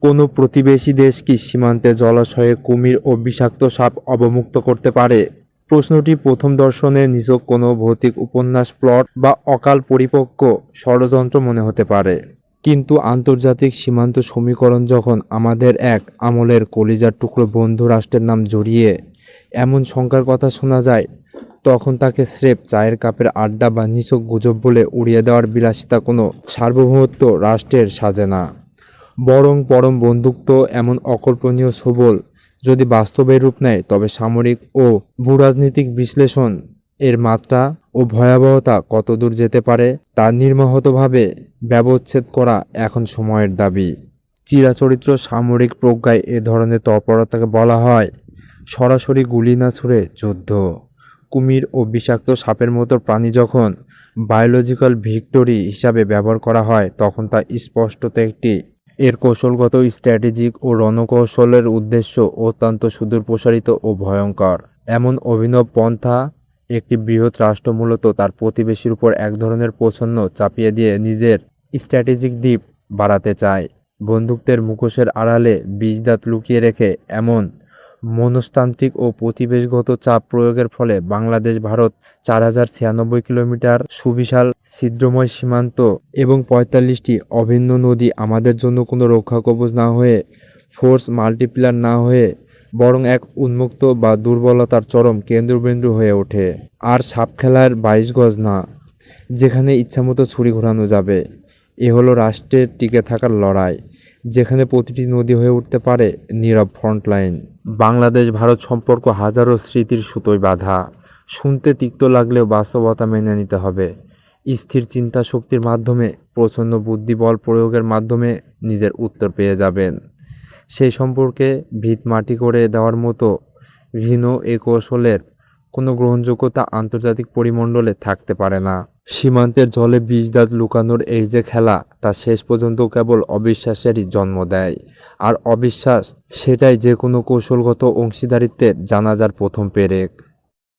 কোনো প্রতিবেশী দেশ কি সীমান্তে জলাশয়ে কুমির ও বিষাক্ত সাপ অবমুক্ত করতে পারে? প্রশ্নটি প্রথম দর্শনে নিছক কোনো ভৌতিক উপন্যাস প্লট বা অকাল পরিপক্ব ষড়যন্ত্র মনে হতে পারে। কিন্তু আন্তর্জাতিক সীমান্ত সমীকরণ যখন আমাদের এক আমলের কলিজার টুকরো বন্ধু রাষ্ট্রের নাম জড়িয়ে এমন শঙ্কার কথা শোনা যায়, তখন তাকে স্রেফ চায়ের কাপের আড্ডা বা নিছক গুজব বলে উড়িয়ে দেওয়ার বিলাসিতা কোনো সার্বভৌমত্ব রাষ্ট্রের সাজে না। বরং পরম বন্ধুত্ব এমন অকল্পনীয় সবল যদি বাস্তবে রূপ নেয়, তবে সামরিক ও ভূরাজনৈতিক বিশ্লেষণ এর মাত্রা ও ভয়াবহতা কতদূর যেতে পারে তা নির্মহতভাবে ব্যবচ্ছেদ করা এখন সময়ের দাবি। চিরাচরিত সামরিক প্রজ্ঞায় এ ধরনের তৎপরতাকে বলা হয় সরাসরি গুলি না ছুড়ে যুদ্ধ। কুমির ও বিষাক্ত সাপের মতো প্রাণী যখন বায়োলজিক্যাল ভিক্টোরি হিসাবে ব্যবহার করা হয়, তখন তা স্পষ্টত একটি এর কৌশলগত, স্ট্র্যাটেজিক ও রণকৌশলের উদ্দেশ্য অত্যন্ত সুদূরপ্রসারিত ও ভয়ঙ্কর। এমন অভিনব পন্থা একটি বৃহৎ রাষ্ট্র মূলত তার প্রতিবেশীর উপর এক ধরনের প্রচ্ছন্ন চাপিয়ে দিয়ে নিজের স্ট্র্যাটেজিক দিক বাড়াতে চায়। বন্দুকদের মুখোশের আড়ালে বিষদাঁত লুকিয়ে রেখে এমন মনস্তান্ত্রিক ও পরিবেশগত চাপ প্রয়োগের ফলে বাংলাদেশ ভারত 4096 কিলোমিটার সুবিশাল ছিদ্রময় সীমান্ত এবং ৪৫টি অভিন্ন নদী আমাদের জন্য কোনো রক্ষাকবচ না হয়ে, ফোর্স মাল্টিপ্লায়ার না হয়ে, বরং এক উন্মুক্ত বা দুর্বলতার চরম কেন্দ্রবিন্দু হয়ে ওঠে। আর সাপ খেলার ২২ গজ না, যেখানে ইচ্ছামতো ছুরি ঘোরানো যাবে। এ হলো রাষ্ট্রের টিকে থাকার লড়াই, যেখানে প্রতিটি নদী হয়ে উঠতে পারে নীরব ফ্রন্টলাইন। বাংলাদেশ ভারত সম্পর্ক হাজারো স্মৃতির সুতোয় বাঁধা। শুনতে তিক্ত লাগলেও বাস্তবতা মেনে নিতে হবে। স্থির চিন্তা শক্তির মাধ্যমে, প্রচণ্ড বুদ্ধিবল প্রয়োগের মাধ্যমে নিজের উত্তর পেয়ে যাবেন। সেই সম্পর্কে ভিত মাটি করে দেওয়ার মতো ঘৃণ এ কৌশলের কোনো গ্রহণযোগ্যতা আন্তর্জাতিক পরিমণ্ডলে থাকতে পারে না। সীমান্তের জলে বিষদাঁত লুকানোর এই যে খেলা, তা শেষ পর্যন্ত কেবল অবিশ্বাসেরই জন্ম দেয়। আর অবিশ্বাস, সেটাই যে কোনো কৌশলগত অংশীদারিত্বের জানাজার প্রথম পেরেক।